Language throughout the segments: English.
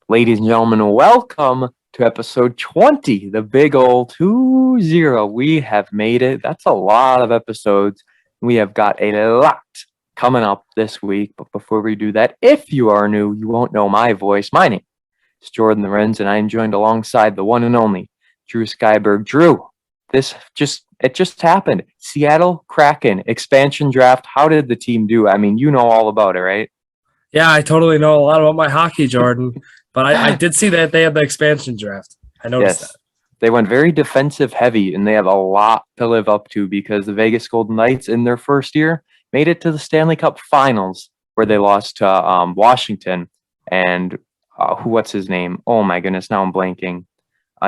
Ladies and gentlemen, welcome to episode 20, the big old 20. We have made it. That's a lot of episodes. We have got a lot coming up this week. But before we do that, if you are new, you won't know my voice. My name is Jordon Lawrenz, and I am joined alongside the one and only Drew Skyberg. Drew, it just happened. Seattle Kraken expansion draft. How did the team do? I mean, you know all about it, right? Yeah, I totally know a lot about my hockey, Jordan. But I did see that they had the expansion draft. I noticed Yes. that. They went very defensive heavy, and they have a lot to live up to because the Vegas Golden Knights, in their first year, made it to the Stanley Cup Finals, where they lost to Washington. And what's his name? Oh my goodness, now I'm blanking.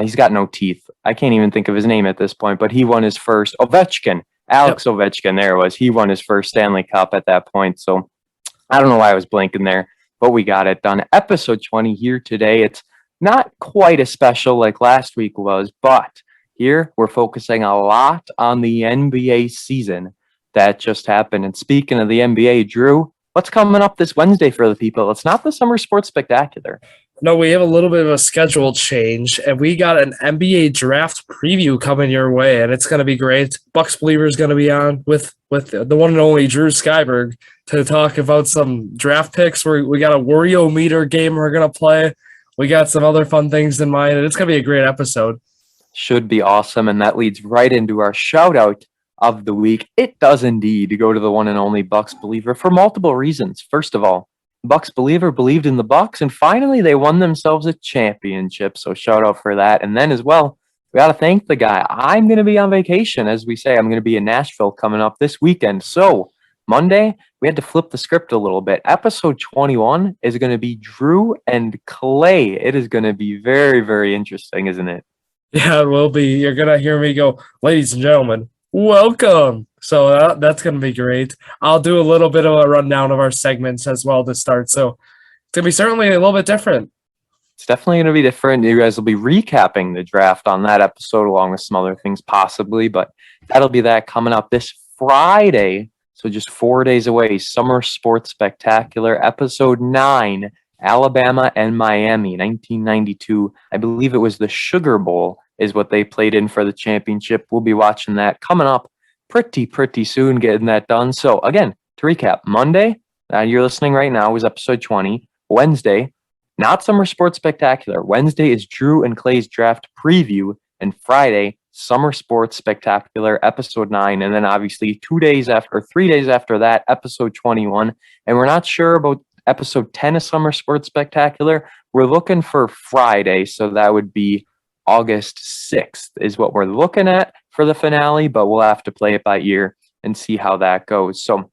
He's got no teeth. I can't even think of his name at this point, but he won his first Ovechkin. Yep. Alex Ovechkin, there it was. He won his first Stanley Cup at that point. So I don't know why I was blanking there, but we got it done. Episode 20 here today. It's not quite as special like last week was, but here we're focusing a lot on the NBA season that just happened. And speaking of the NBA, Drew, what's coming up this Wednesday for the people? It's not the Summer Sports Spectacular. No, we have a little bit of a schedule change, and we got an NBA draft preview coming your way, and it's going to be great. Bucks Believer is going to be on with the one and only Drew Skyberg to talk about some draft picks. We got a Wario meter game we're going to play. We got some other fun things in mind, and it's going to be a great episode. Should be awesome. And that leads right into our shout out of the week. It does indeed go to the one and only Bucks Believer for multiple reasons. First of all, Bucks Believer believed in the Bucks, and finally they won themselves a championship. So shout out for that. And then as well, we got to thank the guy. I'm going to be on vacation, as we say. I'm going to be in Nashville coming up this weekend. So Monday, we had to flip the script a little bit. Episode 21 is going to be Drew and Clay. It is going to be very, very interesting, isn't it? Yeah, it will be. You're going to hear me go, ladies and gentlemen, welcome. So that's going to be great. I'll do a little bit of a rundown of our segments as well to start. So it's going to be certainly a little bit different. It's definitely going to be different. You guys will be recapping the draft on that episode along with some other things possibly, but that'll be that coming up this Friday. So just 4 days away, Summer Sports Spectacular, episode 9, Alabama and Miami, 1992. I believe it was the Sugar Bowl is what they played in for the championship. We'll be watching that coming up pretty soon, getting that done. So again, to recap, Monday, you're listening right now, was episode 20. Wednesday, not Summer Sports Spectacular. Wednesday is Drew and Clay's draft preview. And Friday, Summer Sports Spectacular, episode 9. And then obviously 3 days after that, episode 21. And we're not sure about episode 10 of Summer Sports Spectacular. We're looking for Friday. So that would be August 6th is what we're looking at for the finale, but we'll have to play it by ear and see how that goes. So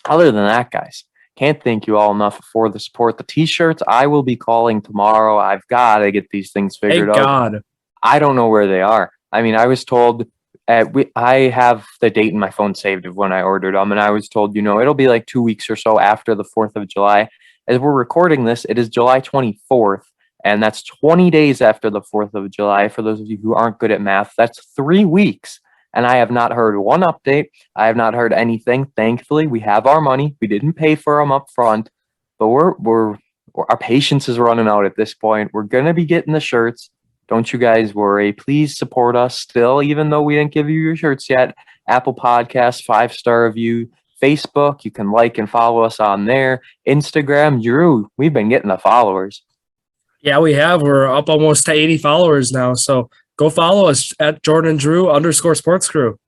other than that, guys, can't thank you all enough for the support. The t-shirts, I will be calling tomorrow. I've got to get these things figured out. God. I don't know where they are. I mean, I was told I have the date in my phone saved of when I ordered them, and I was told, it'll be like 2 weeks or so after the 4th of July. As we're recording this, it is July 24th. And that's 20 days after the 4th of July. For those of you who aren't good at math, that's 3 weeks. And I have not heard one update. I have not heard anything. Thankfully, we have our money. We didn't pay for them up front, but our patience is running out at this point. We're going to be getting the shirts. Don't you guys worry. Please support us still, even though we didn't give you your shirts yet. Apple Podcasts, 5-star review. Facebook, you can like and follow us on there. Instagram, Drew, we've been getting the followers. Yeah, we have. We're up almost to 80 followers now. So go follow us at Jordan Drew _sports crew.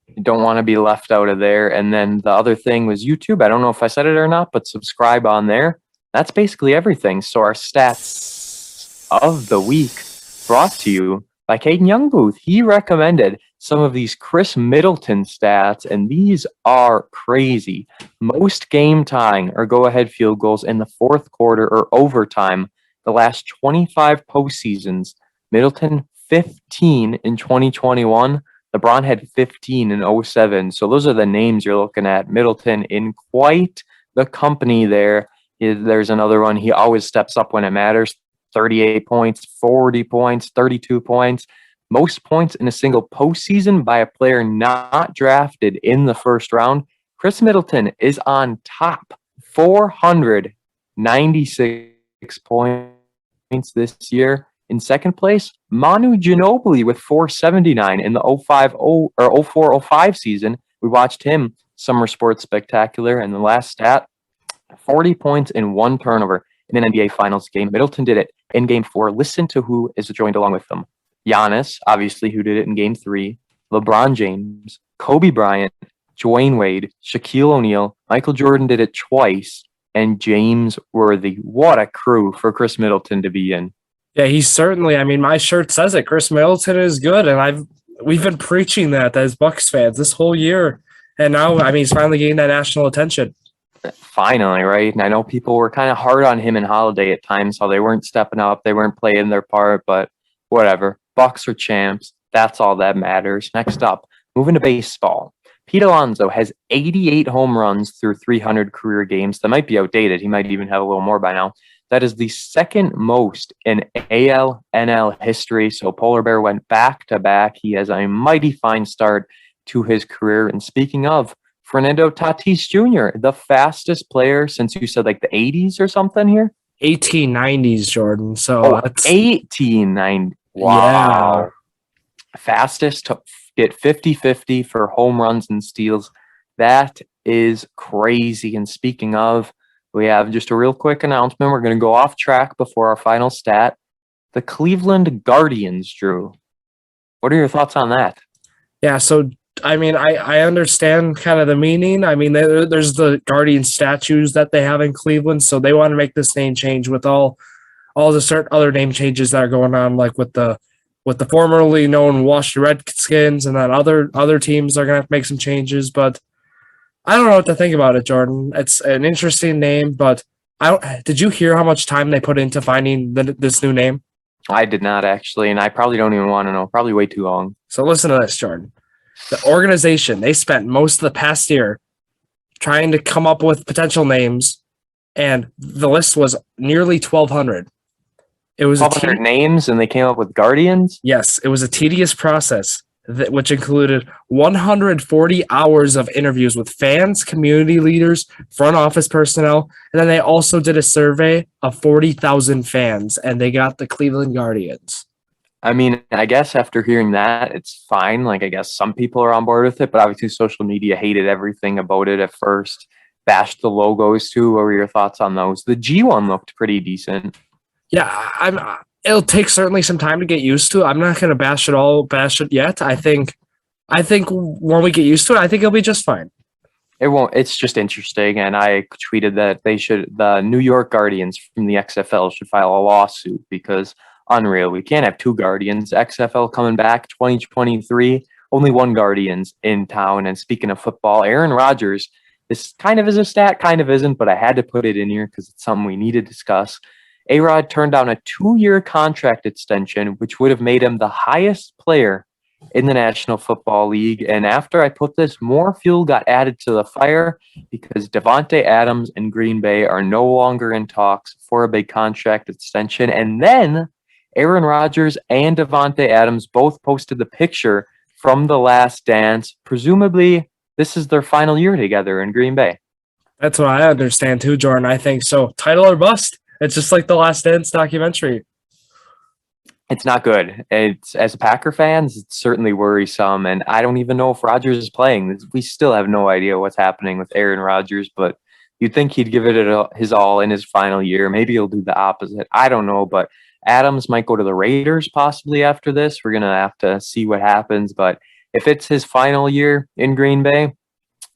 You don't want to be left out of there. And then the other thing was YouTube. I don't know if I said it or not, but subscribe on there. That's basically everything. So our stats of the week brought to you by Caden Youngbooth. He recommended some of these Chris Middleton stats, and these are crazy. Most game tying or go-ahead field goals in the fourth quarter or overtime the last 25 postseasons. Middleton 15 in 2021. LeBron had 15 in 07. So those are the names you're looking at. Middleton in quite the company there. There's another one. He always steps up when it matters. 38 points, 40 points, 32 points. Most points in a single postseason by a player not drafted in the first round. Chris Middleton is on top. 496 points points this year. In second place, Manu Ginobili with 479 in the 04-05 season. We watched him Summer Sports Spectacular, and the last stat, 40 points and 1 turnover in an NBA Finals game. Middleton did it in Game 4. Listen to who is joined along with them. Giannis, obviously, who did it in Game 3. LeBron James, Kobe Bryant, Dwayne Wade, Shaquille O'Neal, Michael Jordan did it twice, and James Worthy. What a crew for Chris Middleton to be in. Yeah, he's certainly. I mean, my shirt says it. Chris Middleton is good, and we've been preaching that as Bucks fans this whole year, and now I mean he's finally getting that national attention. Finally, right? And I know people were kind of hard on him and Holiday at times, how they weren't stepping up, they weren't playing their part, but whatever. Bucks are champs. That's all that matters. Next up, moving to baseball. Pete Alonso has 88 home runs through 300 career games. That might be outdated. He might even have a little more by now. That is the second most in AL/NL history. So Polar Bear went back to back. He has a mighty fine start to his career. And speaking of, Fernando Tatis Jr., the fastest player since you said like the 80s or something here? 1890s, Jordan. So that's 1890. Wow. Yeah. Fastest to get 50-50 for home runs and steals. That is crazy. And speaking of, we have just a real quick announcement. We're going to go off track before our final stat. The Cleveland Guardians, Drew. What are your thoughts on that? Yeah, so I mean, I understand kind of the meaning. I mean, there's the Guardian statues that they have in Cleveland, so they want to make this name change with all the certain other name changes that are going on, like with the formerly known Washington Redskins, and then other teams are going to have to make some changes. But I don't know what to think about it, Jordan. It's an interesting name, but did you hear how much time they put into finding this new name? I did not, actually, and I probably don't even want to know. Probably way too long. So listen to this, Jordan. The organization, they spent most of the past year trying to come up with potential names, and the list was nearly 1,200. It was 1,200 names, and they came up with Guardians? Yes, it was a tedious process, which included 140 hours of interviews with fans, community leaders, front office personnel, and then they also did a survey of 40,000 fans, and they got the Cleveland Guardians. I mean, I guess after hearing that, it's fine. Like, I guess some people are on board with it, but obviously social media hated everything about it at first, bashed the logos too. What were your thoughts on those? The G one looked pretty decent. Yeah, it'll take certainly some time to get used to. I'm not going to bash it yet. I think when we get used to it, I think it'll be just fine. It won't. It's just interesting, and I tweeted that the New York Guardians from the XFL should file a lawsuit because unreal. We can't have two Guardians. XFL coming back 2023. Only one Guardians in town. And speaking of football, Aaron Rodgers. This kind of is a stat, kind of isn't, but I had to put it in here because it's something we need to discuss. A-Rod turned down a 2-year contract extension, which would have made him the highest player in the National Football League. And after I put this, more fuel got added to the fire because Davante Adams and Green Bay are no longer in talks for a big contract extension. And then Aaron Rodgers and Davante Adams both posted the picture from The Last Dance. Presumably, this is their final year together in Green Bay. That's what I understand too, Jordan. I think so. Title or bust. It's just like the Last Dance documentary. It's not good. It's, as Packer fans, it's certainly worrisome. And I don't even know if Rodgers is playing. We still have no idea what's happening with Aaron Rodgers, but you'd think he'd give it his all in his final year. Maybe he'll do the opposite. I don't know, but Adams might go to the Raiders possibly after this. We're going to have to see what happens. But if it's his final year in Green Bay,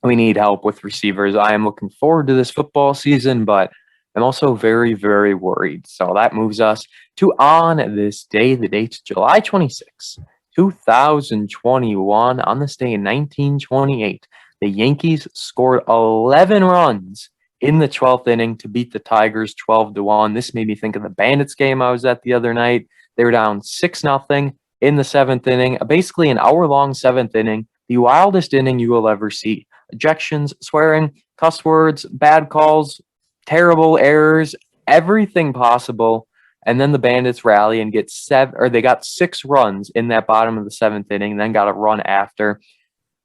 we need help with receivers. I am looking forward to this football season, but I'm also very, very worried. So that moves us to on this day. The date's July 26, 2021. On this day in 1928, the Yankees scored 11 runs in the 12th inning to beat the Tigers 12-1. This made me think of the Bandits game I was at the other night. They were down 6-0 in the 7th inning, basically an hour-long 7th inning, the wildest inning you will ever see. Ejections, swearing, cuss words, bad calls, terrible errors, everything possible. And then the Bandits rally and they got 6 runs in that bottom of the 7th inning, and then got a run after.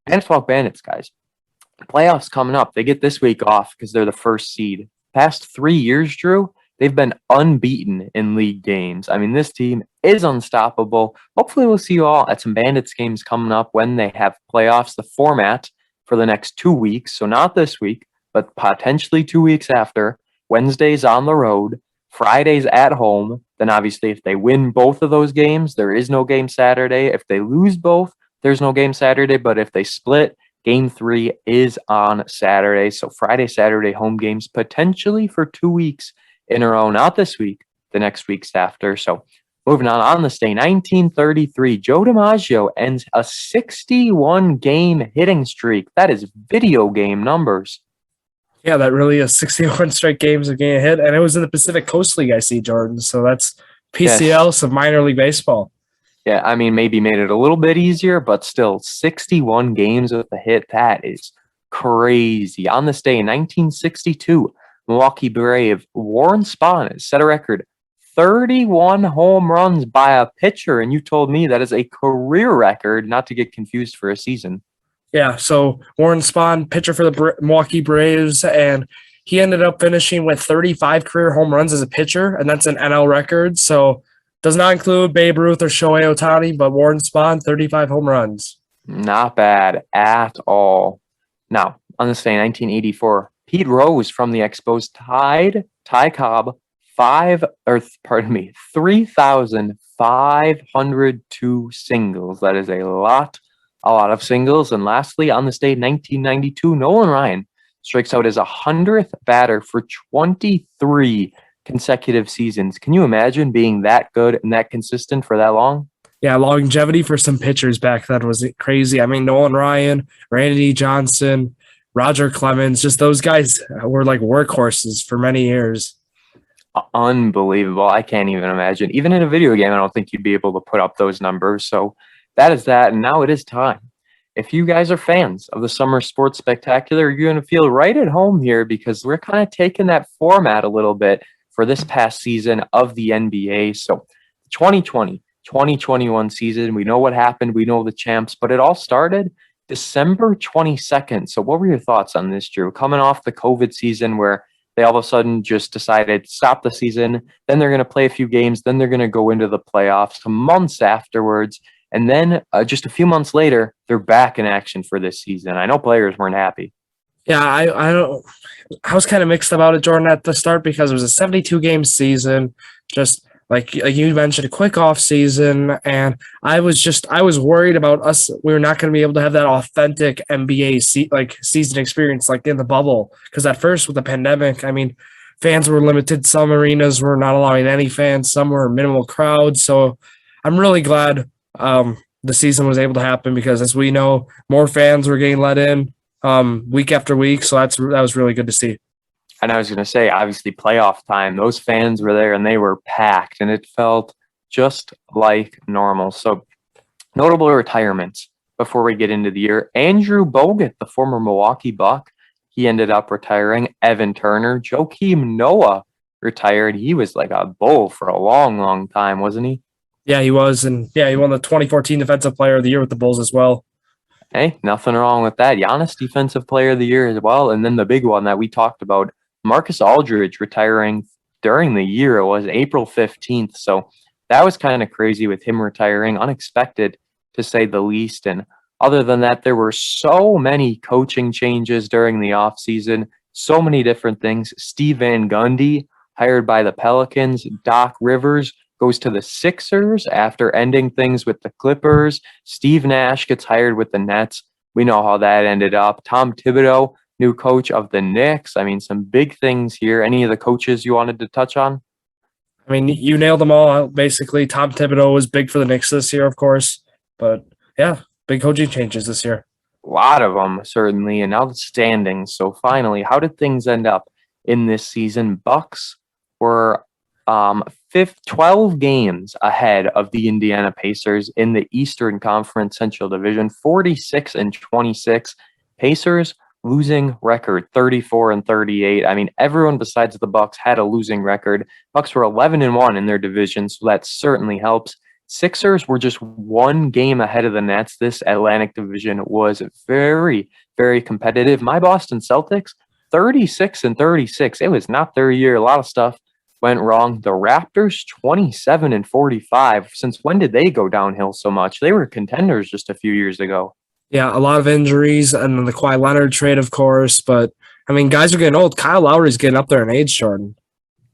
Bandits walk Bandits, guys. Playoffs coming up. They get this week off because they're the first seed. Past 3 years, Drew, They've been unbeaten in league games. I mean, this team is unstoppable. Hopefully, we'll see you all at some Bandits games coming up when they have playoffs. The format for the next 2 weeks, so not this week, but potentially 2 weeks after. Wednesdays on the road, Fridays at home. Then obviously, if they win both of those games, there is no game Saturday. If they lose both, there's no game Saturday. But if they split, Game 3 is on Saturday. So Friday, Saturday home games potentially for 2 weeks in a row. Not this week, the next week's after. So moving on this day, 1933, Joe DiMaggio ends a 61-game hitting streak. That is video game numbers. Yeah, that really is 61 straight games of getting a hit. And it was in the Pacific Coast League, I see, Jordan. So that's PCL, some minor league baseball. Yeah, I mean, maybe made it a little bit easier, but still 61 games with a hit. That is crazy. On this day in 1962, Milwaukee Brave Warren Spahn set a record 31 home runs by a pitcher. And you told me that is a career record, not to get confused for a season. Yeah, so Warren Spahn, pitcher for the Milwaukee Braves, and he ended up finishing with 35 career home runs as a pitcher, and that's an NL record. So does not include Babe Ruth or Shohei Ohtani, but Warren Spahn, 35 home runs. Not bad at all. Now, on this day, 1984, Pete Rose from the Expos tied Ty Cobb 3,502 singles. That is a lot of singles. And lastly, on this day, 1992, Nolan Ryan strikes out as 100th batter for 23 consecutive seasons. Can you imagine being that good and that consistent for that long? Yeah, longevity for some pitchers back then was crazy. I mean, Nolan Ryan, Randy Johnson, Roger Clemens, just those guys were like workhorses for many years. Unbelievable. I can't even imagine. Even in a video game, I don't think you'd be able to put up those numbers. So that is that. And now it is time. If you guys are fans of the Summer Sports Spectacular, you're going to feel right at home here because we're kind of taking that format a little bit for this past season of the NBA. So 2020-2021 season, we know what happened. We know the champs, but it all started December 22nd. So what were your thoughts on this, Drew? Coming off the COVID season where they all of a sudden just decided to stop the season, then they're going to play a few games, then they're going to go into the playoffs months afterwards. And then just a few months later, they're back in action for this season. I know players weren't happy. Yeah, I was kind of mixed about it, Jordan, at the start because it was a 72-game season, just like you mentioned, a quick off season, and I was worried about us. We were not going to be able to have that authentic NBA season experience like in the bubble because at first with the pandemic, I mean, fans were limited. Some arenas were not allowing any fans. Some were minimal crowds. So I'm really glad the season was able to happen because, as we know, more fans were getting let in week after week. So that was really good to see. And I was going to say, obviously, playoff time, those fans were there and they were packed and it felt just like normal. So notable retirements before we get into the year. Andrew Bogut, the former Milwaukee Buck, he ended up retiring. Evan Turner, Joakim Noah retired. He was like a Bull for a long, long time, wasn't he? Yeah, he was. And yeah, he won the 2014 Defensive Player of the Year with the Bulls as well. Hey, nothing wrong with that. Giannis, Defensive Player of the Year as well. And then the big one that we talked about, Marcus Aldridge retiring during the year. It was April 15th. So that was kind of crazy with him retiring, unexpected to say the least. And other than that, there were so many coaching changes during the offseason, so many different things. Steve Van Gundy, hired by the Pelicans. Doc Rivers goes to the Sixers after ending things with the Clippers. Steve Nash gets hired with the Nets. We know how that ended up. Tom Thibodeau, new coach of the Knicks. I mean, some big things here. Any of the coaches you wanted to touch on? I mean, you nailed them all. Basically, Tom Thibodeau was big for the Knicks this year, of course. But yeah, big coaching changes this year. A lot of them, certainly. And now the standings. So finally, how did things end up in this season? Bucks were 12 games ahead of the Indiana Pacers in the Eastern Conference Central Division, 46-26. Pacers losing record 34-38. I mean, everyone besides the Bucks had a losing record. Bucks were 11-1 in their division, so that certainly helps. Sixers were just 1 game ahead of the Nets. This Atlantic division was very, very competitive. My Boston Celtics, 36-36. It was not their year. A lot of stuff went wrong. The Raptors 27-45. Since when did they go downhill so much? They were contenders just a few years ago. Yeah, a lot of injuries, and then the Kawhi Leonard trade, of course. But I mean, guys are getting old. Kyle Lowry's getting up there in age, Jordan.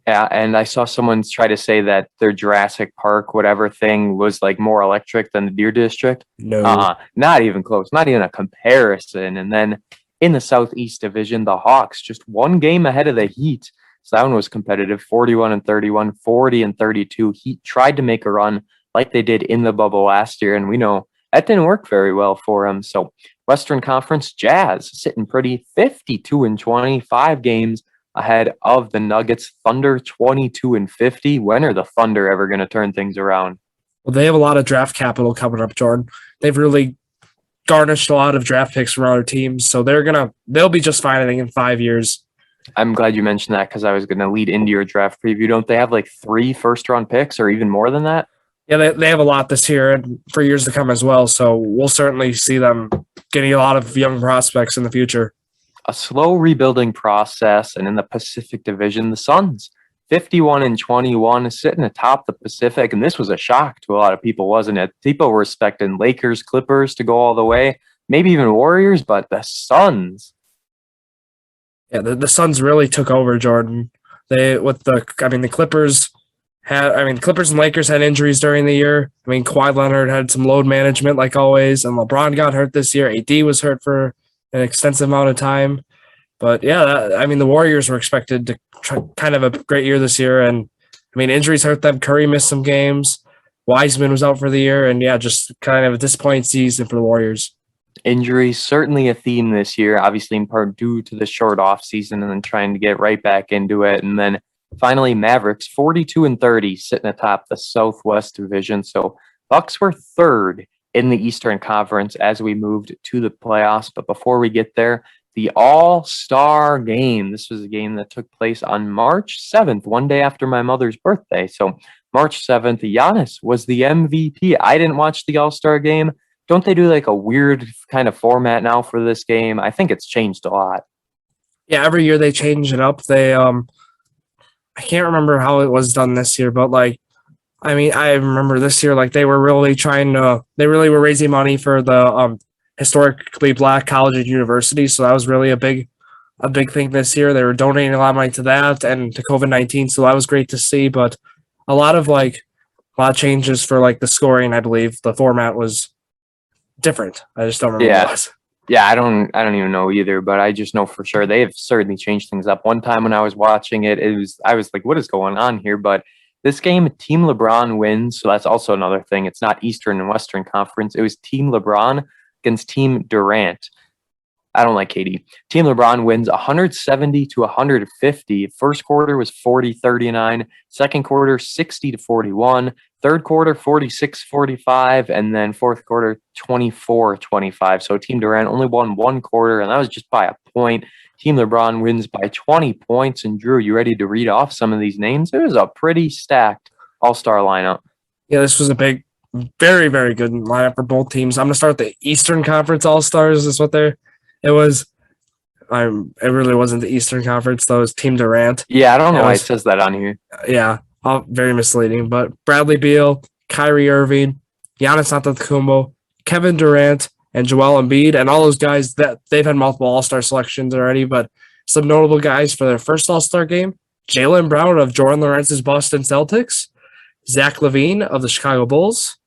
Yeah, and I saw someone try to say that their Jurassic Park, whatever thing, was like more electric than the Deer District. No. Not even close, not even a comparison. And then in the Southeast Division, the Hawks just one game ahead of the Heat. So that one was competitive, 41-31, 40-32. Heat tried to make a run like they did in the bubble last year, and we know that didn't work very well for them. So Western Conference, Jazz sitting pretty, 52-25 games ahead of the Nuggets. Thunder 22-50. When are the Thunder ever going to turn things around? Well, they have a lot of draft capital coming up, Jordan. They've really garnished a lot of draft picks from other teams, so they'll be just fine, I think, in 5 years. I'm glad you mentioned that because I was going to lead into your draft preview. Don't they have like 3 first-round picks or even more than that? Yeah, they have a lot this year and for years to come as well, so we'll certainly see them getting a lot of young prospects in the future. A slow rebuilding process, and in the Pacific Division, the Suns 51-21, sitting atop the Pacific, and this was a shock to a lot of people, wasn't it? People were expecting Lakers, Clippers to go all the way, maybe even Warriors, but the Suns. Yeah, the Suns really took over, Jordan. The Clippers and Lakers had injuries during the year. I mean, Kawhi Leonard had some load management like always, and LeBron got hurt this year. AD was hurt for an extensive amount of time. But yeah, the Warriors were expected to kind of a great year this year. And I mean, injuries hurt them. Curry missed some games. Wiseman was out for the year. And yeah, just kind of a disappointing season for the Warriors. Injuries, certainly a theme this year, obviously in part due to the short off season and then trying to get right back into it. And then finally, Mavericks 42-30, sitting atop the Southwest Division. So Bucks were third in the Eastern Conference as we moved to the playoffs. But before we get there, the All-Star Game. This was a game that took place on March 7th, one day after my mother's birthday. So March 7th, Giannis was the MVP. I didn't watch the All-Star Game. Don't they do like a weird kind of format now for this game? I think it's changed a lot. Yeah, every year they change it up. I can't remember how it was done this year, but I remember this year, they were really they really were raising money for the historically Black college and university. So that was really a big thing this year. They were donating a lot of money to that and to COVID-19. So that was great to see. But a lot of changes for the scoring. I believe the format was different. I just don't remember what it was. Yeah, I don't even know either, but I just know for sure they have certainly changed things up. One time when I was watching it, I was like, what is going on here? But this game, Team LeBron wins, so that's also another thing. It's not Eastern and Western Conference. It was Team LeBron against Team Durant. I don't like KD. Team LeBron wins 170-150. First quarter was 40-39. Second quarter, 60-41. Third quarter, 46-45. And then fourth quarter, 24-25. So Team Durant only won one quarter, and that was just by a point. Team LeBron wins by 20 points. And Drew, you ready to read off some of these names? It was a pretty stacked all-star lineup. Yeah, this was a big, very, very good lineup for both teams. I'm going to start with the Eastern Conference All-Stars. Is what it was. It really wasn't the Eastern Conference, though. It was Team Durant. Yeah, I don't know why it says that on here. Yeah, very misleading. But Bradley Beal, Kyrie Irving, Giannis Antetokounmpo, Kevin Durant, and Joel Embiid, and all those guys that they've had multiple All-Star selections already, but some notable guys for their first All-Star game: Jaylen Brown of Jordon Lawrence's Boston Celtics, Zach LaVine of the Chicago Bulls,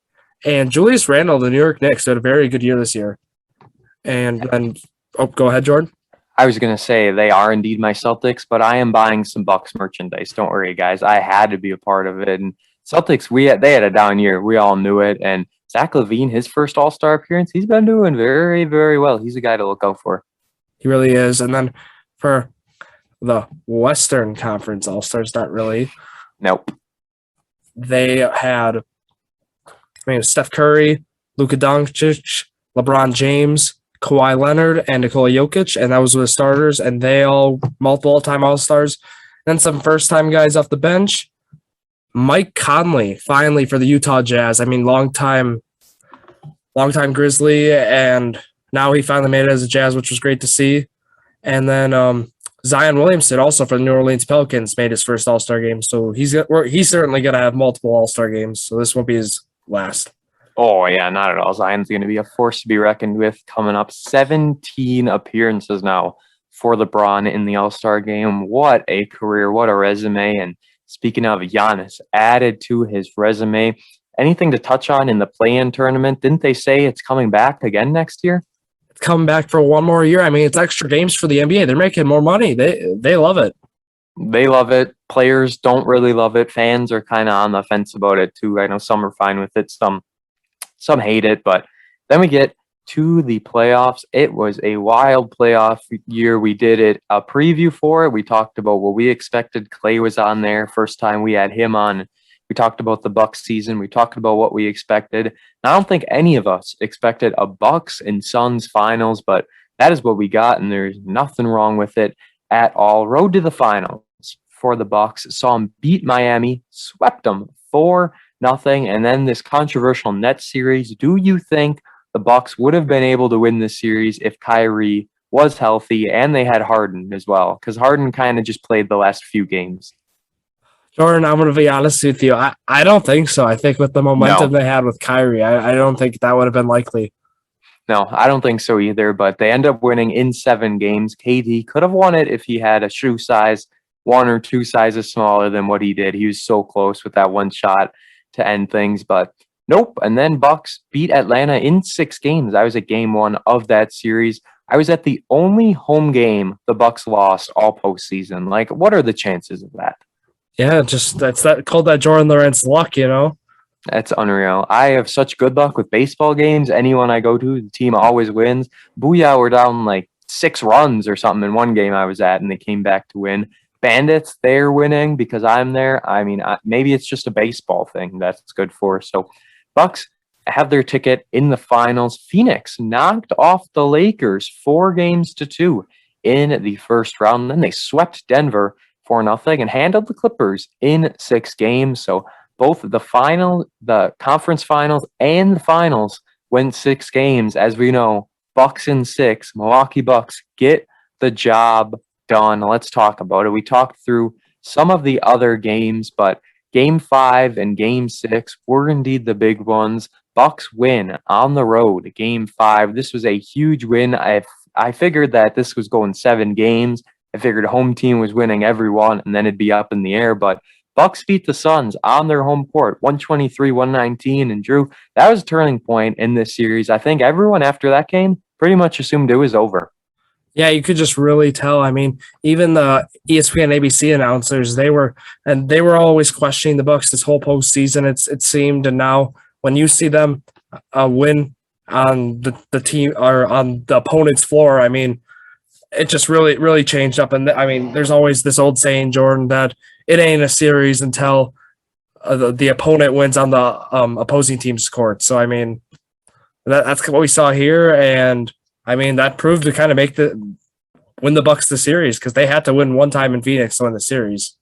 and Julius Randle of the New York Knicks, who had a very good year this year. And then, go ahead, Jordan. I was going to say they are indeed my Celtics, but I am buying some Bucks merchandise. Don't worry, guys. I had to be a part of it. And Celtics, they had a down year. We all knew it. And Zach LaVine, his first All-Star appearance, he's been doing very, very well. He's a guy to look out for. He really is. And then for the Western Conference All-Stars, not really. Nope. They had Steph Curry, Luka Doncic, LeBron James, Kawhi Leonard, and Nikola Jokic, and that was with the starters, and they all multiple all-time All-Stars. Then some first-time guys off the bench. Mike Conley, finally, for the Utah Jazz. Long-time Grizzly, and now he finally made it as a Jazz, which was great to see. And then Zion Williamson, also for the New Orleans Pelicans, made his first All-Star game. So he's certainly going to have multiple All-Star games. So this won't be his last. Oh, yeah, not at all. Zion's going to be a force to be reckoned with coming up. 17 appearances now for LeBron in the All-Star game. What a career. What a resume. And speaking of Giannis, added to his resume. Anything to touch on in the play-in tournament? Didn't they say it's coming back again next year? It's coming back for one more year. I mean, it's extra games for the NBA. They're making more money. They love it. They love it. Players don't really love it. Fans are kind of on the fence about it too. I know some are fine with it. Some hate it. But then we get to the playoffs. It was a wild playoff year. We did a preview for it. We talked about what we expected. Clay was on there. First time we had him on. We talked about the Bucks season. We talked about what we expected. And I don't think any of us expected a Bucks and Suns finals, but that is what we got, and there's nothing wrong with it at all. Road to the finals for the Bucks. Saw them beat Miami, swept them 4-0, and then this controversial Nets series. Do you think the Bucks would have been able to win this series if Kyrie was healthy and they had Harden as well? Because Harden kind of just played the last few games. Jordan, I'm going to be honest with you. I don't think so. I think with the momentum they had with Kyrie, I don't think that would have been likely. No, I don't think so either, but they end up winning in 7 games. KD could have won it if he had a shoe size 1 or 2 sizes smaller than what he did. He was so close with that one shot to end things, but nope. And then Bucks beat Atlanta in 6 games. I was at game 1 of that series. I was at the only home game the Bucks lost all postseason. Like, what are the chances of that? Yeah, just called that Jordon Lawrenz luck, you know? That's unreal. I have such good luck with baseball games. Anyone I go to, the team always wins. Booyah, we're down like 6 runs or something in one game I was at, and they came back to win. Bandits, they're winning because I'm there. I mean, maybe it's just a baseball thing that's good for us. So Bucks have their ticket in the finals. Phoenix knocked off the Lakers 4-2 in the first round. Then they swept Denver 4-0 and handled the Clippers in 6 games. So both the conference finals and the finals went 6 games. As we know, Bucks in 6, Milwaukee Bucks get the job done. Let's talk about it. We talked through some of the other games, but game 5 and game 6 were indeed the big ones. Bucks win on the road, game 5. This was a huge win. I figured that this was going 7 games. I figured home team was winning every one, and then it'd be up in the air. But Bucks beat the Suns on their home court, 123-119. And Drew, that was a turning point in this series. I think everyone after that game pretty much assumed it was over. Yeah, you could just really tell. I mean, even the ESPN ABC announcers, they were always questioning the Bucks this whole postseason. It seemed, and now when you see them win on the team or on the opponent's floor, I mean, it just really changed up. And I mean, there's always this old saying, Jordan, that it ain't a series until the opponent wins on the opposing team's court. So, I mean, that's what we saw here. And I mean, that proved to kind of win the Bucks the series because they had to win one time in Phoenix to win the series.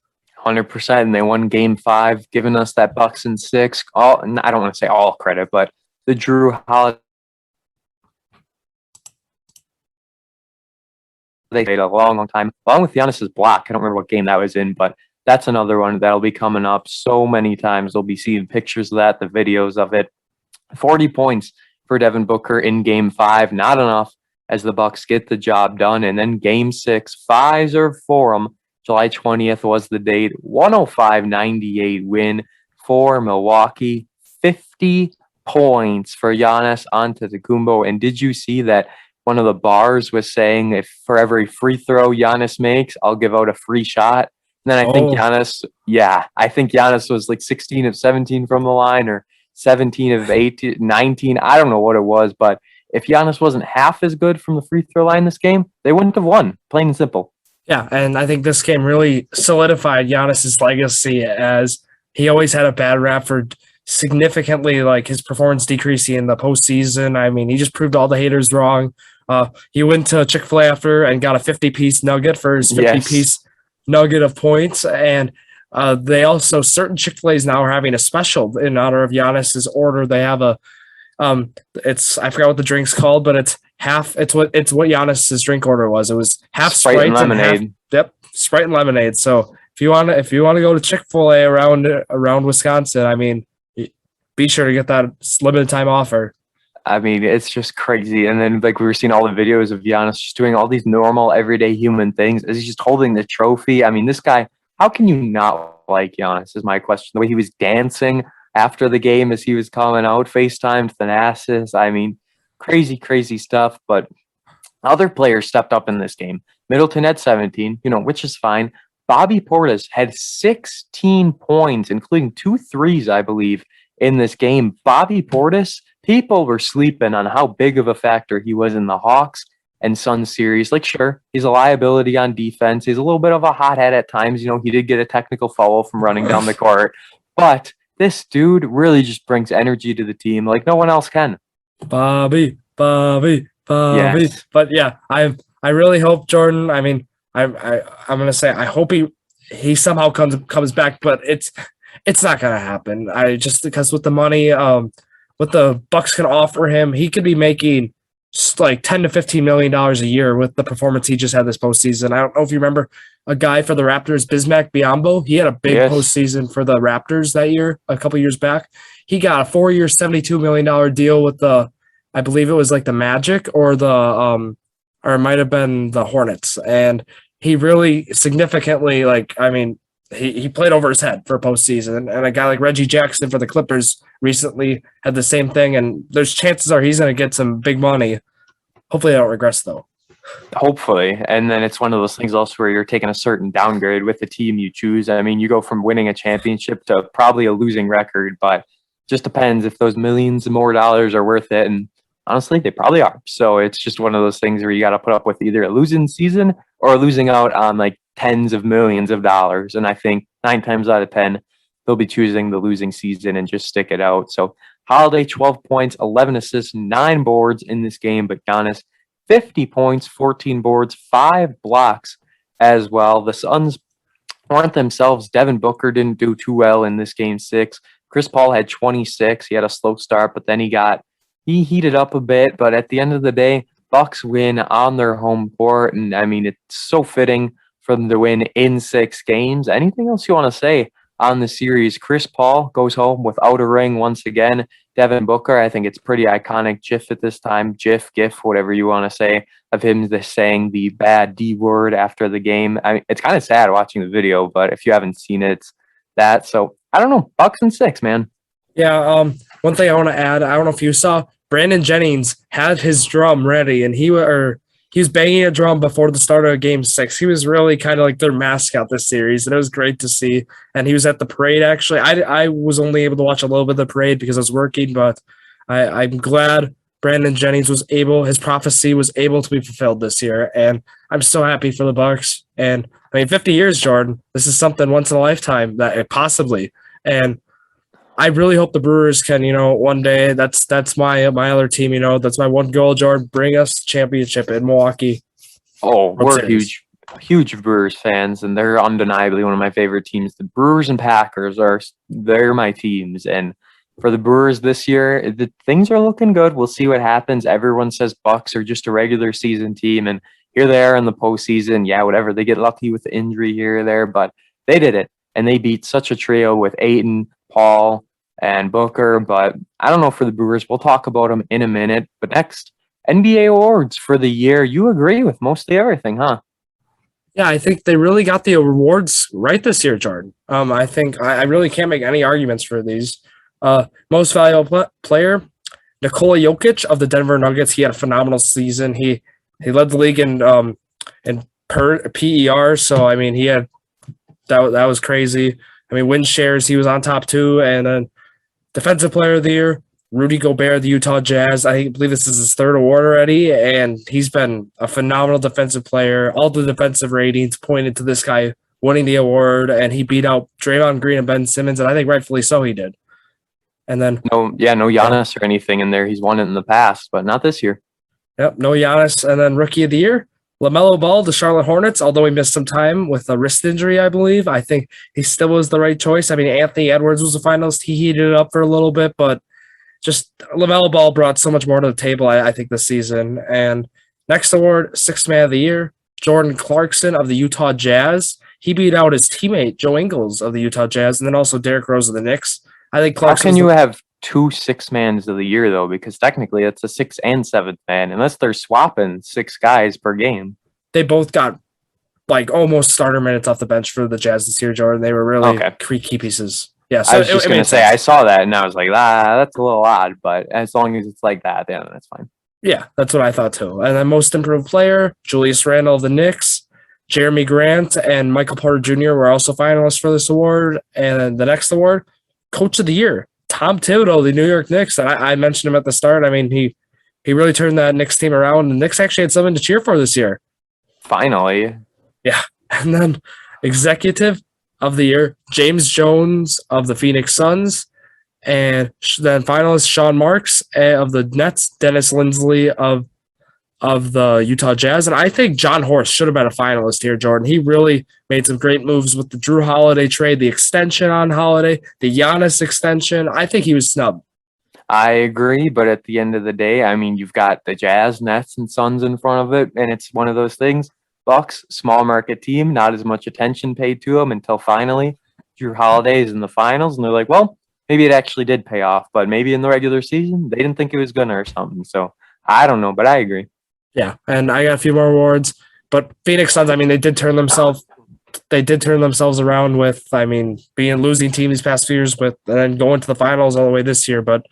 100%. And they won game 5, giving us that Bucks in 6. I don't want to say all credit, but the Drew Holiday. They played a long time, along with Giannis's block. I don't remember what game that was in, but that's another one that'll be coming up so many times. We'll be seeing pictures of that, the videos of it. 40 points for Devin Booker in game 5. Not enough as the Bucks get the job done. And then game 6, Pfizer Forum, July 20th was the date. 105-98 win for Milwaukee. 50 points for Giannis Antetokounmpo. And did you see that one of the bars was saying if for every free throw Giannis makes, I'll give out a free shot? And then I think Giannis was like 16 of 17 from the line or 17 of 18, 19. I don't know what it was, but if Giannis wasn't half as good from the free throw line this game, they wouldn't have won, plain and simple. Yeah, and I think this game really solidified Giannis's legacy as he always had a bad rap for significantly like his performance decreasing in the postseason. I mean, he just proved all the haters wrong. He went to Chick-fil-A after and got a 50-piece nugget for his 50-piece nugget of points. And they also, certain Chick-fil-A's now are having a special in honor of Giannis's order. They have It's I forgot what the drink's called, but it's half. It's what Giannis's drink order was. It was half Sprite and Sprite lemonade. Sprite and lemonade. So if you want to go to Chick-fil-A around Wisconsin, I mean, be sure to get that limited time offer. I mean, it's just crazy. And then, like, we were seeing all the videos of Giannis just doing all these normal, everyday human things as he's just holding the trophy. I mean, this guy, how can you not like Giannis is my question. The way he was dancing after the game as he was coming out, FaceTimed Thanasis. I mean, crazy, crazy stuff. But other players stepped up in this game. Middleton had 17, which is fine. Bobby Portis had 16 points, including 2 threes, I believe, in this game. Bobby Portis, people were sleeping on how big of a factor he was in the Hawks and Suns series. Like, sure, he's a liability on defense. He's a little bit of a hothead at times. He did get a technical foul from running down the court. But this dude really just brings energy to the team like no one else can. Bobby. Yes. But yeah, I really hope Jordan. I mean, I'm gonna say I hope he somehow comes back, but it's not gonna happen. Because with the money, what the Bucks can offer him, he could be making just like $10 to $15 million a year with the performance he just had this postseason. I don't know if you remember a guy for the Raptors, Bismack Biyombo. He had a big postseason for the Raptors that year, a couple years back. He got a 4-year, $72 million deal with I believe it was like the Magic or or it might have been the Hornets. And he really significantly, he played over his head for a postseason. And a guy like Reggie Jackson for the Clippers recently had the same thing. And there's chances are he's going to get some big money. Hopefully, I don't regress, though. Hopefully. And then it's one of those things also where you're taking a certain downgrade with the team you choose. I mean, you go from winning a championship to probably a losing record, but just depends if those millions more dollars are worth it. And honestly, they probably are. So it's just one of those things where you got to put up with either a losing season or losing out on like tens of millions of dollars. And I think 9 times out of 10, they'll be choosing the losing season and just stick it out. So Holiday, 12 points, 11 assists, 9 boards in this game. But Giannis, 50 points, 14 boards, 5 blocks as well. The Suns weren't themselves. Devin Booker didn't do too well in this game 6. Chris Paul had 26. He had a slow start, but then he heated up a bit. But at the end of the day, Bucks win on their home court. And I mean, it's so fitting for them to win in 6 games. Anything else you want to say on the series? Chris Paul goes home without a ring once again. Devin Booker, I think it's pretty iconic GIF at this time. GIF, whatever you want to say, of him saying the bad D word after the game. I mean, it's kind of sad watching the video, but if you haven't seen it, it's that. So I don't know. Bucks in 6, man. Yeah. One thing I want to add, I don't know if you saw, Brandon Jennings had his drum ready, and he was banging a drum before the start of Game 6. He was really kind of like their mascot this series, and it was great to see. And he was at the parade, actually. I was only able to watch a little bit of the parade because I was working, but I'm glad Brandon Jennings his prophecy was able to be fulfilled this year, and I'm so happy for the Bucks. And, 50 years, Jordan, this is something once in a lifetime that possibly. And I really hope the Brewers can, one day. That's my other team. That's my one goal, Jordan. Bring us the championship in Milwaukee. Oh, we're huge Brewers fans, and they're undeniably one of my favorite teams. The Brewers and Packers they're my teams, and for the Brewers this year, things are looking good. We'll see what happens. Everyone says Bucks are just a regular season team, and here they are in the postseason. Yeah, whatever. They get lucky with the injury here or there, but they did it, and they beat such a trio with Ayton, Paul, and Booker. But I don't know for the Brewers. We'll talk about them in a minute. But next, NBA awards for the year. You agree with mostly everything, huh? Yeah, I think they really got the awards right this year, Jordan. I think I really can't make any arguments for these. Most valuable player, Nikola Jokic of the Denver Nuggets. He had a phenomenal season. He led the league in PER. So he had that was crazy. Win shares, he was on top 2, and then defensive player of the year, Rudy Gobert, the Utah Jazz. I believe this is his 3rd award already, and he's been a phenomenal defensive player. All the defensive ratings pointed to this guy winning the award, and he beat out Draymond Green and Ben Simmons, and I think rightfully so he did. And then no Giannis or anything in there. He's won it in the past, but not this year. Yep, no Giannis. And then rookie of the year, LaMelo Ball, the Charlotte Hornets, although he missed some time with a wrist injury, I believe. I think he still was the right choice. Anthony Edwards was the finalist. He heated it up for a little bit, but just LaMelo Ball brought so much more to the table, I think, this season. And next award, Sixth Man of the Year, Jordan Clarkson of the Utah Jazz. He beat out his teammate Joe Ingles of the Utah Jazz, and then also Derrick Rose of the Knicks. I think How Clarkson. can you have 2 6-mans of the year though? Because technically it's a 6th and 7th man, unless they're swapping 6 guys per game. They both got like almost starter minutes off the bench for the Jazz this year, Jordan. They were really key pieces. Yeah, so I was just going to say, I saw that and I was like, that's a little odd, but as long as it's like that, then that's fine. Yeah, that's what I thought too. And then most improved player, Julius Randle of the Knicks, Jeremy Grant, and Michael Porter Jr. were also finalists for this award. And the next award, Coach of the Year, Tom Thibodeau, the New York Knicks. And I mentioned him at the start. I mean, he really turned that Knicks team around. The Knicks actually had something to cheer for this year. Finally. Yeah. And then Executive of the Year, James Jones of the Phoenix Suns. And then finalist Sean Marks of the Nets, Dennis Lindsley of the Utah Jazz. And I think John Horst should have been a finalist here, Jordan. He really made some great moves with the Drew Holiday trade, the extension on Holiday, the Giannis extension. I think he was snubbed. I agree, but at the end of the day, I mean, you've got the Jazz, Nets, and Suns in front of it, and it's one of those things. Bucks, small market team, not as much attention paid to them until finally Drew Holiday is in the finals, and they're like, well, maybe it actually did pay off, but maybe in the regular season, they didn't think it was gonna or something. So I don't know, but I agree. Yeah, and I got a few more awards, but Phoenix Suns, I mean, they did turn themselves around with, I mean, being a losing team these past few years, and then going to the finals all the way this year. But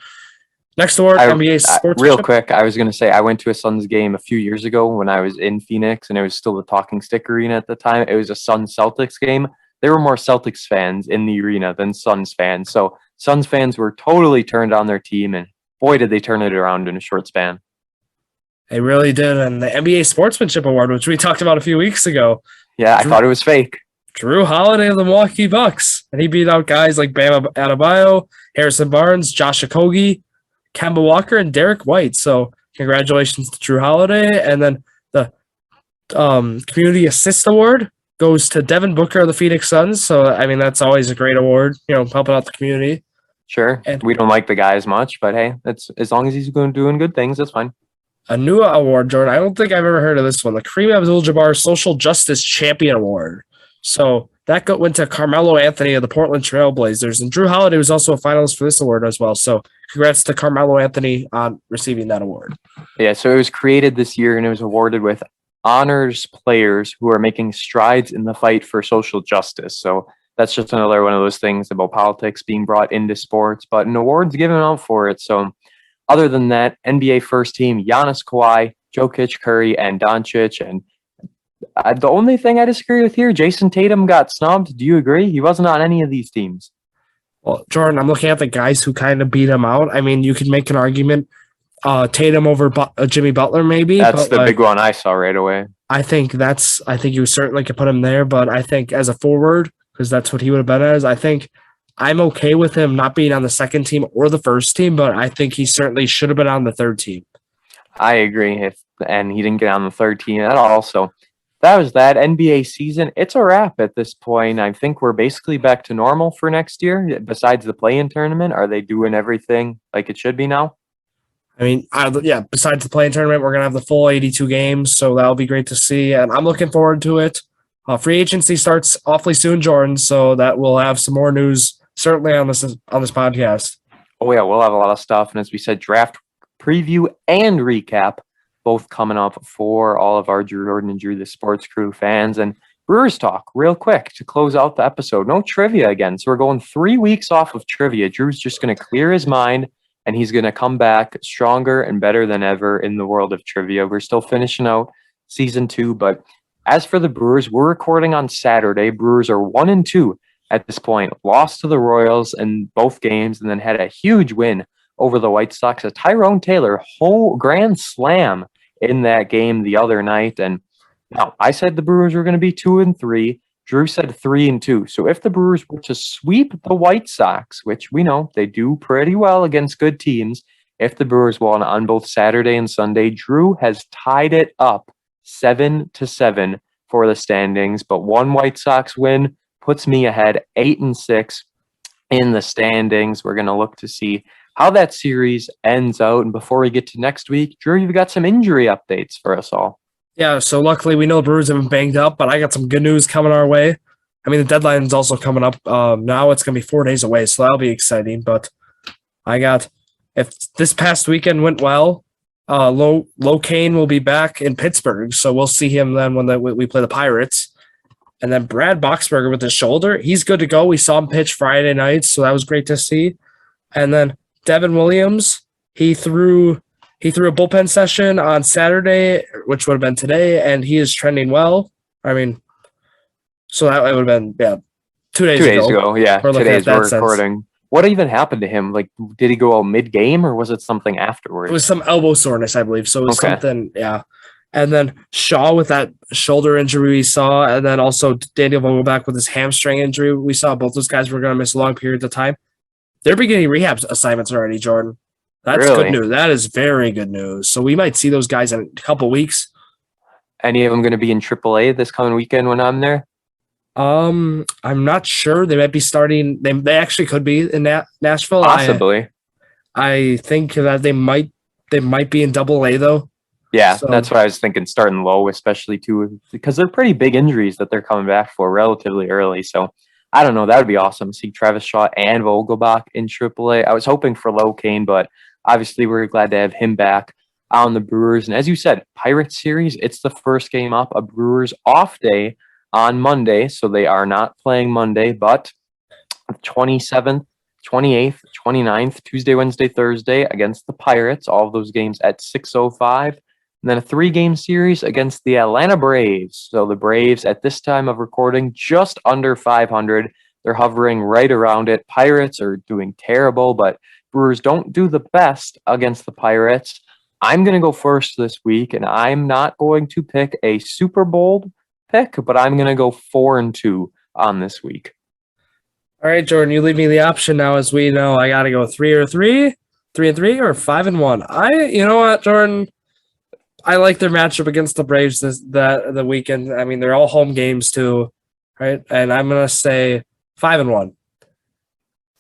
next award, NBA Sports. Real quick, I was going to say I went to a Suns game a few years ago when I was in Phoenix, and it was still the Talking Stick Arena at the time. It was a Suns Celtics game. There were more Celtics fans in the arena than Suns fans. So Suns fans were totally turned on their team, and boy, did they turn it around in a short span. They really did. And the NBA Sportsmanship Award, which we talked about a few weeks ago. Yeah, I thought it was fake. Drew Holiday of the Milwaukee Bucks. And he beat out guys like Bam Adebayo, Harrison Barnes, Josh Okogie, Kemba Walker, and Derek White. So congratulations to Drew Holiday. And then the Community Assist Award goes to Devin Booker of the Phoenix Suns. So, I mean, that's always a great award, helping out the community. Sure. And we don't like the guy as much, but hey, it's as long as he's doing good things, that's fine. A new award, Jordan. I don't think I've ever heard of this one. The Kareem Abdul-Jabbar Social Justice Champion Award. So that went to Carmelo Anthony of the Portland Trail Blazers. And Drew Holiday was also a finalist for this award as well. So congrats to Carmelo Anthony on receiving that award. Yeah, so it was created this year and it was awarded with honors players who are making strides in the fight for social justice. So that's just another one of those things about politics being brought into sports, but an award's given out for it. So other than that, NBA first team, Giannis, Kawhi, Jokic, Curry, and Doncic. And the only thing I disagree with here, Jason Tatum got snubbed. Do you agree? He wasn't on any of these teams. Well, Jordan, I'm looking at the guys who kind of beat him out. I mean, you can make an argument, Tatum over Jimmy Butler, maybe. That's the big one I saw right away. I think you certainly could put him there, but I think as a forward, because that's what he would have been as, I think I'm okay with him not being on the second team or the first team, but I think he certainly should have been on the third team. I agree, and he didn't get on the third team at all. So that was that NBA season. It's a wrap at this point. I think we're basically back to normal for next year. Besides the play-in tournament, are they doing everything like it should be now? I mean, besides the play-in tournament, we're going to have the full 82 games, so that'll be great to see, and I'm looking forward to it. Free agency starts awfully soon, Jordan, so that we'll have some more news certainly on this podcast. Oh, yeah, we'll have a lot of stuff, and as we said, draft preview and recap both coming up for all of our Jordan and Drew, the Sports Crew fans. And Brewers talk real quick to close out the episode. No trivia again, so we're going 3 weeks off of trivia. Drew's just going to clear his mind, and he's going to come back stronger and better than ever in the world of trivia. We're still finishing out season 2, but as for the Brewers, we're recording on Saturday. Brewers are 1-2 at this point. Lost to the Royals in both games and then had a huge win over the White Sox. A Tyrone Taylor whole grand slam in that game the other night. And now I said the Brewers were going to be 2-3. Drew said 3-2. So if the Brewers were to sweep the White Sox, which we know they do pretty well against good teams, if the Brewers won on both Saturday and Sunday, Drew has tied it up 7-7 for the standings. But one White Sox win puts me ahead 8-6 in the standings. We're going to look to see how that series ends out. And before we get to next week, Drew, you've got some injury updates for us all. Yeah, so luckily we know the Brewers have been banged up, but I got some good news coming our way. I mean, the deadline is also coming up. Now it's going to be 4 days away, so that'll be exciting. But if this past weekend went well, Kane will be back in Pittsburgh, so we'll see him then when we play the Pirates. And then Brad Boxberger with his shoulder, he's good to go. We saw him pitch Friday night, so that was great to see. And then Devin Williams, he threw a bullpen session on Saturday, which would have been today, and he is trending well. I mean, so that would have been 2 days ago. 2 days ago, yeah. Today's we're recording. What even happened to him? Like, did he go out mid-game, or was it something afterwards? It was some elbow soreness, I believe. So it was something, yeah. And then Shaw with that shoulder injury we saw, and then also Daniel Vogelback with his hamstring injury we saw. Both those guys were going to miss long periods of time. They're beginning rehab assignments already, Jordan. That's really good news. That is very good news. So we might see those guys in a couple weeks. Any of them going to be in AAA this coming weekend when I'm there? I'm not sure. They might be starting. They actually could be in Nashville. Possibly. I think that they might be in AA though. Yeah, so that's what I was thinking, starting low, especially too, because they're pretty big injuries that they're coming back for relatively early. So I don't know. That would be awesome to see Travis Shaw and Vogelbach in AAA. I was hoping for Kane, but obviously we're glad to have him back on the Brewers. And as you said, Pirates series, it's the first game up, a Brewers off day on Monday. So they are not playing Monday, but 27th, 28th, 29th, Tuesday, Wednesday, Thursday against the Pirates. All of those games at 6:05. And then a 3-game series against the Atlanta Braves. So the Braves at this time of recording, just under 500. They're hovering right around it. Pirates are doing terrible, but Brewers don't do the best against the Pirates. I'm going to go first this week, and I'm not going to pick a super bold pick, but I'm going to go 4-2 on this week. All right, Jordan, you leave me the option now. As we know, I got to go 3-3, 3-3, or 5-1. You know what, Jordan? I like their matchup against the Braves the weekend. I mean, they're all home games too, right? And I'm gonna say 5-1.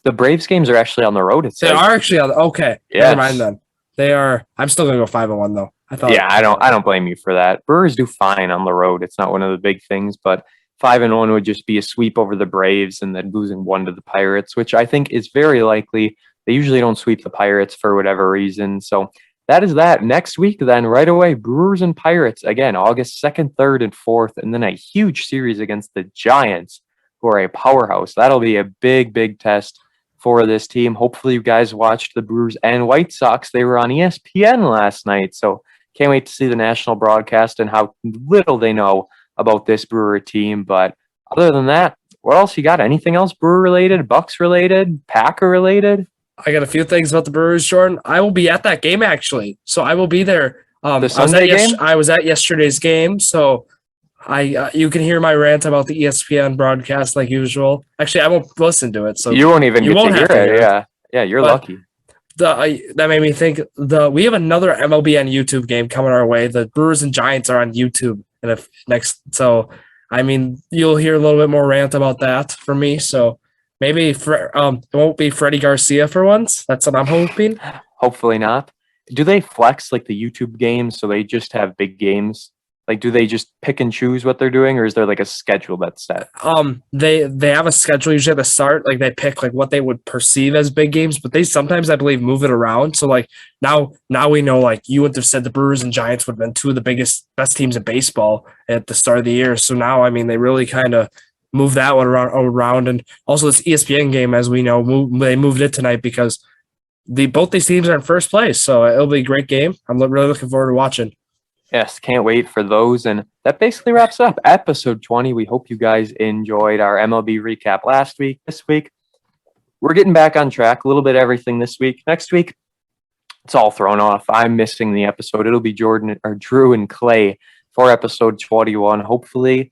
The Braves games are actually on the road. They are actually on. Okay, yes. Never mind then. They are. I'm still gonna go 5-1 though. I don't blame you for that. Brewers do fine on the road. It's not one of the big things, but 5-1 would just be a sweep over the Braves and then losing 1 to the Pirates, which I think is very likely. They usually don't sweep the Pirates for whatever reason, so. That is that. Next week, then, right away, Brewers and Pirates. Again, August 2nd, 3rd, and 4th. And then a huge series against the Giants, who are a powerhouse. That'll be a big, big test for this team. Hopefully, you guys watched the Brewers and White Sox. They were on ESPN last night. So can't wait to see the national broadcast and how little they know about this Brewer team. But other than that, what else you got? Anything else Brewer-related, Bucks-related, Packer-related? I got a few things about the Brewers, Jordan. I will be at that game, actually. So I will be there. The Sunday game? I was at yesterday's game, so you can hear my rant about the ESPN broadcast like usual. Actually, I won't listen to it. So you won't even get to hear it. Yeah, you're lucky. That made me think we have another MLB on YouTube game coming our way. The Brewers and Giants are on YouTube so I mean you'll hear a little bit more rant about that from me. So maybe it won't be Freddie Garcia for once. That's what I'm hoping. Hopefully not. Do they flex like the YouTube games so they just have big games? Like, do they just pick and choose what they're doing, or is there like a schedule that's set? They have a schedule usually at the start. Like they pick like what they would perceive as big games, but they sometimes I believe move it around. So like now we know like you would have said the Brewers and Giants would have been two of the best teams in baseball at the start of the year. So now I mean they really kind of move that one around, and also this ESPN game, as we know, they moved it tonight because both these teams are in first place. So it'll be a great game. I'm really looking forward to watching. Yes, can't wait for those. And that basically wraps up episode 20. We hope you guys enjoyed our MLB recap last week. This week, we're getting back on track. A little bit of everything this week. Next week, it's all thrown off. I'm missing the episode. It'll be Drew and Clay for episode 21. Hopefully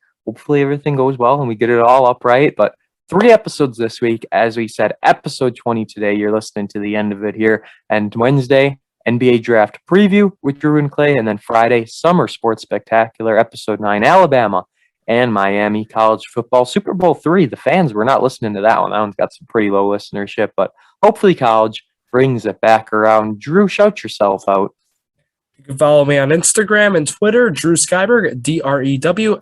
everything goes well and we get it all up right. But 3 episodes this week. As we said, episode 20 today. You're listening to the end of it here. And Wednesday, NBA Draft Preview with Drew and Clay, and then Friday, Summer Sports Spectacular, Episode 9, Alabama and Miami College Football, Super Bowl III. The fans were not listening to that one. That one's got some pretty low listenership, but hopefully college brings it back around. Drew, shout yourself out. You can follow me on Instagram and Twitter, Drew Skyberg, DREWSKYBERG.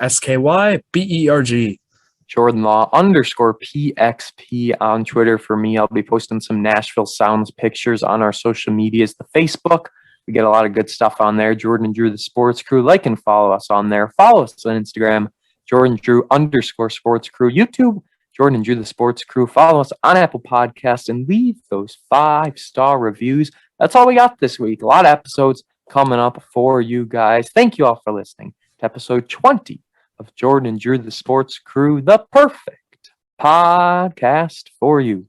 Jordon Law _PXP on Twitter for me. I'll be posting some Nashville Sounds pictures on our social medias, the Facebook. We get a lot of good stuff on there. Jordan and Drew, the Sports Crew. Like and follow us on there. Follow us on Instagram, Jordan Drew _Sports Crew. YouTube, Jordan and Drew, the Sports Crew. Follow us on Apple Podcasts and leave those 5-star reviews. That's all we got this week. A lot of episodes coming up for you guys. Thank you all for listening to episode 20 of Jordan and Drew, the Sports Crew, the perfect podcast for you.